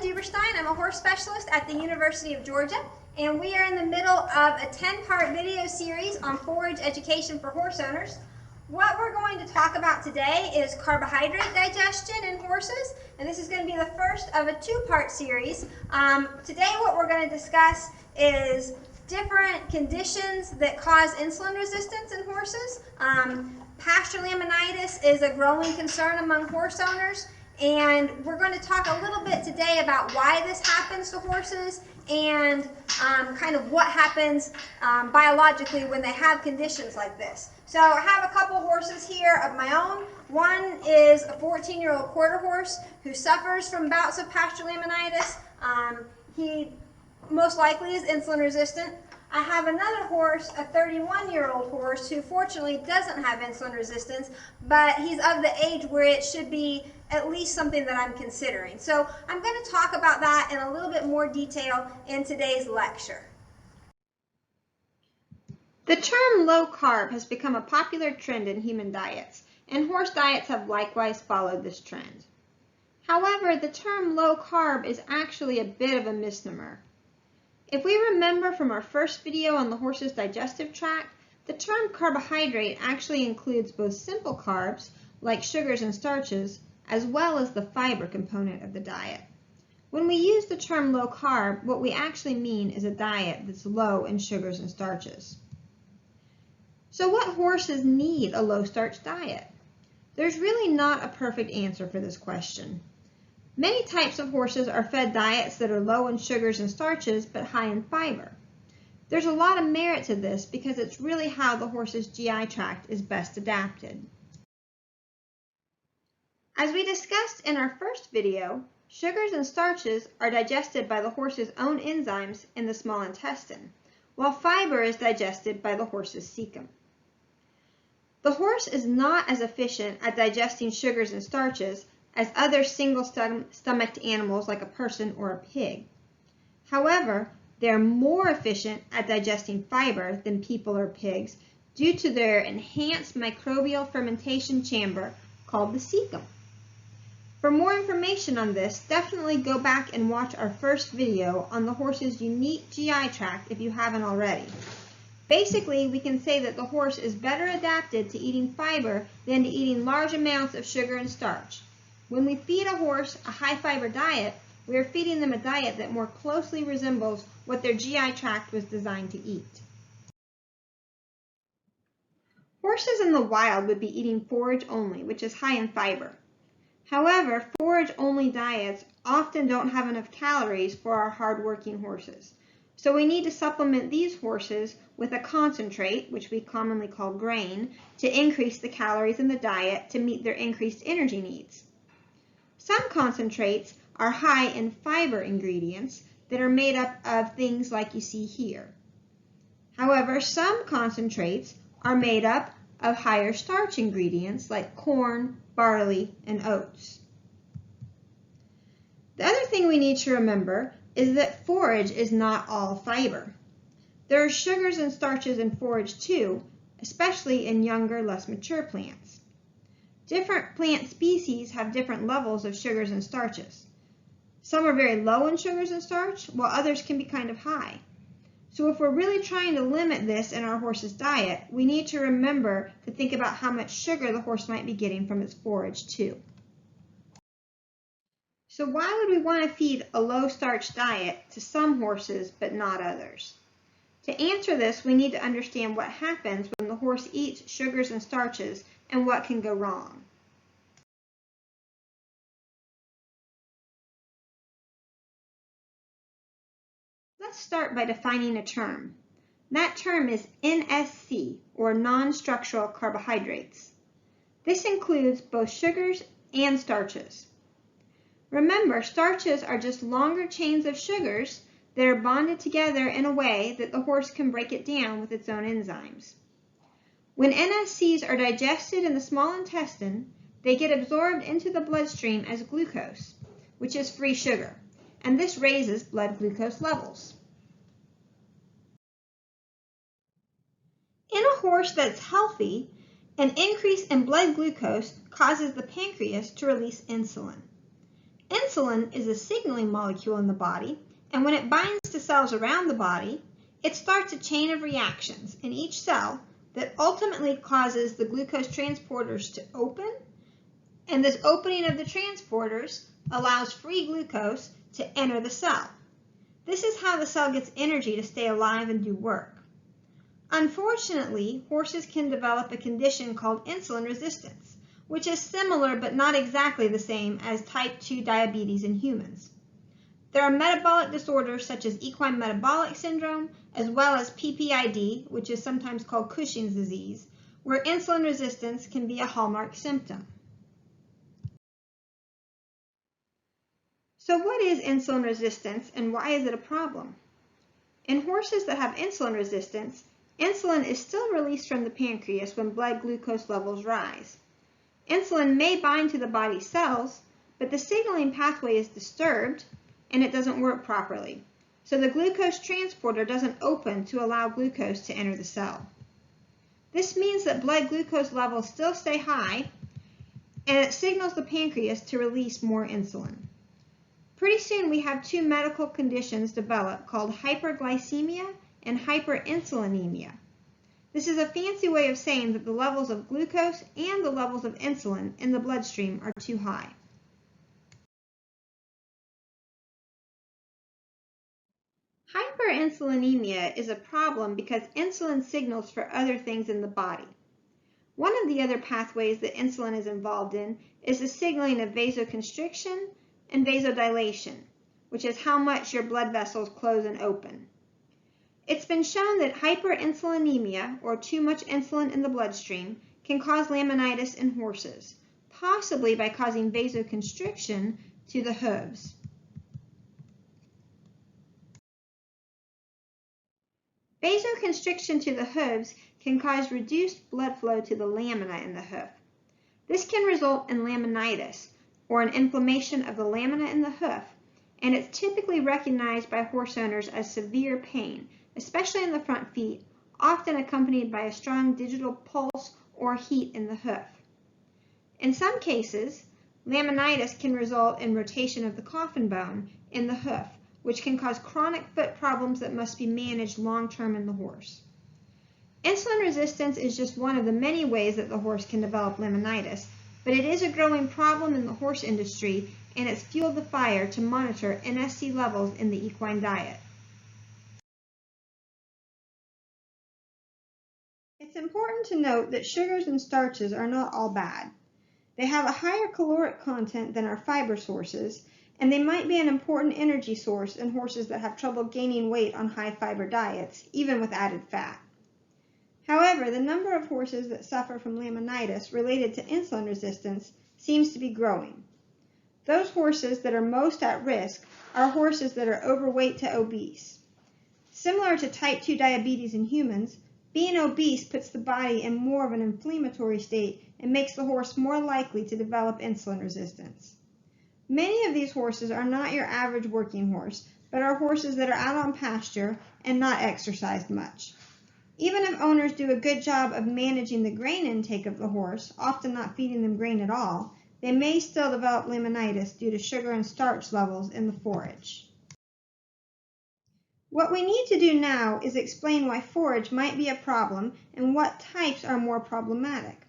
Duberstein. I'm a horse specialist at the University of Georgia, and we are in the middle of a 10-part video series on forage education for horse owners. What we're going to talk about today is carbohydrate digestion in horses, and this is going to be the first of a 2-part series. Today what we're going to discuss is different conditions that cause insulin resistance in horses. Pasture laminitis is a growing concern among horse owners, and we're going to talk a little bit today about why this happens to horses and kind of what happens biologically when they have conditions like this. So I have a couple horses here of my own. One is a 14-year-old quarter horse who suffers from bouts of pasture laminitis. He most likely is insulin resistant. I have another horse, a 31-year-old horse, who fortunately doesn't have insulin resistance, but he's of the age where it should be at least something that I'm considering. So I'm going to talk about that in a little bit more detail in today's lecture. The term low carb has become a popular trend in human diets, and horse diets have likewise followed this trend. However, the term low carb is actually a bit of a misnomer. If we remember from our first video on the horse's digestive tract, the term carbohydrate actually includes both simple carbs, like sugars and starches, as well as the fiber component of the diet. When we use the term low carb, what we actually mean is a diet that's low in sugars and starches. So what horses need a low starch diet? There's really not a perfect answer for this question. Many types of horses are fed diets that are low in sugars and starches but high in fiber. There's a lot of merit to this because it's really how the horse's GI tract is best adapted. As we discussed in our first video, sugars and starches are digested by the horse's own enzymes in the small intestine, while fiber is digested by the horse's cecum. The horse is not as efficient at digesting sugars and starches as other single-stomached animals like a person or a pig. However, they're more efficient at digesting fiber than people or pigs due to their enhanced microbial fermentation chamber called the cecum. For more information on this, definitely go back and watch our first video on the horse's unique GI tract if you haven't already. Basically, we can say that the horse is better adapted to eating fiber than to eating large amounts of sugar and starch. When we feed a horse a high-fiber diet, we are feeding them a diet that more closely resembles what their GI tract was designed to eat. Horses in the wild would be eating forage only, which is high in fiber. However, forage-only diets often don't have enough calories for our hard-working horses. So we need to supplement these horses with a concentrate, which we commonly call grain, to increase the calories in the diet to meet their increased energy needs. Some concentrates are high in fiber ingredients that are made up of things like you see here. However, some concentrates are made up of higher starch ingredients like corn, barley, and oats. The other thing we need to remember is that forage is not all fiber. There are sugars and starches in forage too, especially in younger, less mature plants. Different plant species have different levels of sugars and starches. Some are very low in sugars and starch, while others can be kind of high. So if we're really trying to limit this in our horse's diet, we need to remember to think about how much sugar the horse might be getting from its forage too. So why would we want to feed a low starch diet to some horses but not others? To answer this, we need to understand what happens when the horse eats sugars and starches and what can go wrong. Let's start by defining a term. That term is NSC, or non-structural carbohydrates. This includes both sugars and starches. Remember, starches are just longer chains of sugars that are bonded together in a way that the horse can break it down with its own enzymes. When NSCs are digested in the small intestine, they get absorbed into the bloodstream as glucose, which is free sugar, and this raises blood glucose levels. In a horse that's healthy, an increase in blood glucose causes the pancreas to release insulin. Insulin Insulin is a signaling molecule in the body, and when it binds to cells around the body, it starts a chain of reactions in each cell that ultimately causes the glucose transporters to open, and this opening of the transporters allows free glucose to enter the cell. This is how the cell gets energy to stay alive and do work. Unfortunately, horses can develop a condition called insulin resistance, which is similar but not exactly the same as type 2 diabetes in humans. There are metabolic disorders such as equine metabolic syndrome, as well as PPID, which is sometimes called Cushing's disease, where insulin resistance can be a hallmark symptom. So what is insulin resistance and why is it a problem? In horses that have insulin resistance, insulin is still released from the pancreas when blood glucose levels rise. Insulin may bind to the body's cells, but the signaling pathway is disturbed and it doesn't work properly. So the glucose transporter doesn't open to allow glucose to enter the cell. This means that blood glucose levels still stay high and it signals the pancreas to release more insulin. Pretty soon we have two medical conditions develop called hyperglycemia and hyperinsulinemia. This is a fancy way of saying that the levels of glucose and the levels of insulin in the bloodstream are too high. Hyperinsulinemia is a problem because insulin signals for other things in the body. One of the other pathways that insulin is involved in is the signaling of vasoconstriction and vasodilation, which is how much your blood vessels close and open. It's been shown that hyperinsulinemia, or too much insulin in the bloodstream, can cause laminitis in horses, possibly by causing vasoconstriction to the hooves. Vasoconstriction to the hooves can cause reduced blood flow to the lamina in the hoof. This can result in laminitis, or an inflammation of the lamina in the hoof, and it's typically recognized by horse owners as severe pain, especially in the front feet, often accompanied by a strong digital pulse or heat in the hoof. In some cases, laminitis can result in rotation of the coffin bone in the hoof, which can cause chronic foot problems that must be managed long-term in the horse. Insulin resistance is just one of the many ways that the horse can develop laminitis, but it is a growing problem in the horse industry, and it's fueled the fire to monitor NSC levels in the equine diet. It's important to note that sugars and starches are not all bad. They have a higher caloric content than our fiber sources, and they might be an important energy source in horses that have trouble gaining weight on high fiber diets, even with added fat. However, the number of horses that suffer from laminitis related to insulin resistance seems to be growing. Those horses that are most at risk are horses that are overweight to obese. Similar to type 2 diabetes in humans, being obese puts the body in more of an inflammatory state and makes the horse more likely to develop insulin resistance. Many of these horses are not your average working horse, but are horses that are out on pasture and not exercised much. Even if owners do a good job of managing the grain intake of the horse, often not feeding them grain at all, they may still develop laminitis due to sugar and starch levels in the forage. What we need to do now is explain why forage might be a problem and what types are more problematic.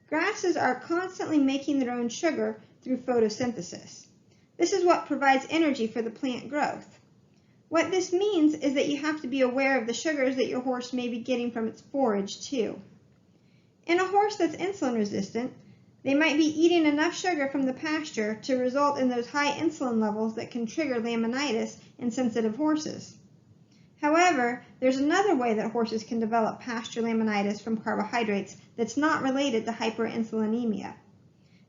Grasses are constantly making their own sugar through photosynthesis. This is what provides energy for the plant growth. What this means is that you have to be aware of the sugars that your horse may be getting from its forage too. In a horse that's insulin resistant, they might be eating enough sugar from the pasture to result in those high insulin levels that can trigger laminitis in sensitive horses. However, there's another way that horses can develop pasture laminitis from carbohydrates that's not related to hyperinsulinemia.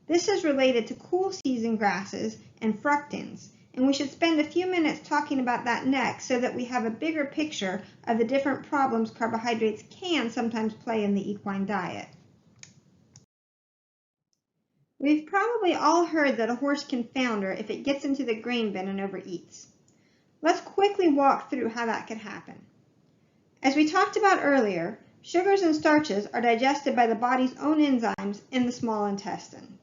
This is related to cool season grasses and fructans, and we should spend a few minutes talking about that next so that we have a bigger picture of the different problems carbohydrates can sometimes play in the equine diet. We've probably all heard that a horse can founder if it gets into the grain bin and overeats. Let's quickly walk through how that could happen. As we talked about earlier, sugars and starches are digested by the body's own enzymes in the small intestine.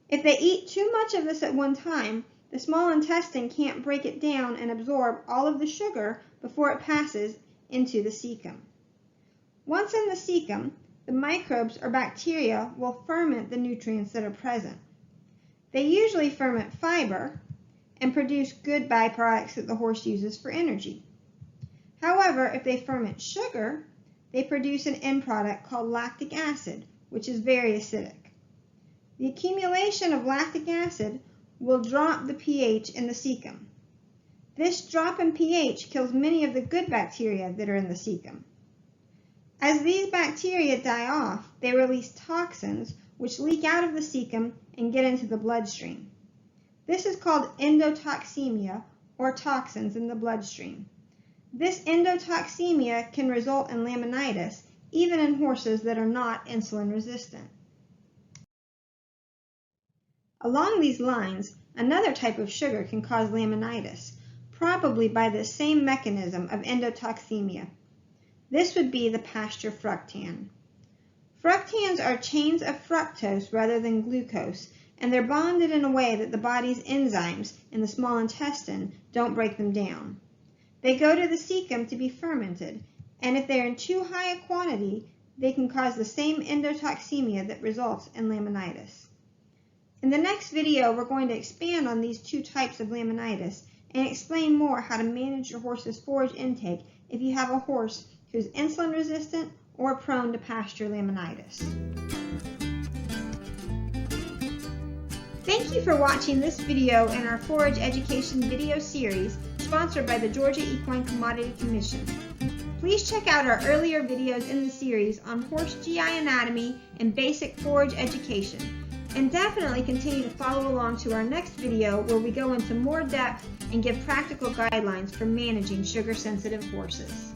If they eat too much of this at one time, the small intestine can't break it down and absorb all of the sugar before it passes into the cecum. Once in the cecum, the microbes or bacteria will ferment the nutrients that are present. They usually ferment fiber and produce good byproducts that the horse uses for energy. However, if they ferment sugar, they produce an end product called lactic acid, which is very acidic. The accumulation of lactic acid will drop the pH in the cecum. This drop in pH kills many of the good bacteria that are in the cecum. As these bacteria die off, they release toxins which leak out of the cecum and get into the bloodstream. This is called endotoxemia, or toxins in the bloodstream. This endotoxemia can result in laminitis, even in horses that are not insulin resistant. Along these lines, another type of sugar can cause laminitis, probably by the same mechanism of endotoxemia. This would be the pasture fructan. Fructans are chains of fructose rather than glucose, and they're bonded in a way that the body's enzymes in the small intestine don't break them down. They go to the cecum to be fermented, and if they're in too high a quantity, they can cause the same endotoxemia that results in laminitis. In the next video, we're going to expand on these two types of laminitis and explain more how to manage your horse's forage intake if you have a horse who's insulin resistant or prone to pasture laminitis. Thank you for watching this video in our Forage Education video series sponsored by the Georgia Equine Commodity Commission. Please check out our earlier videos in the series on horse GI anatomy and basic forage education. And definitely continue to follow along to our next video where we go into more depth and give practical guidelines for managing sugar-sensitive horses.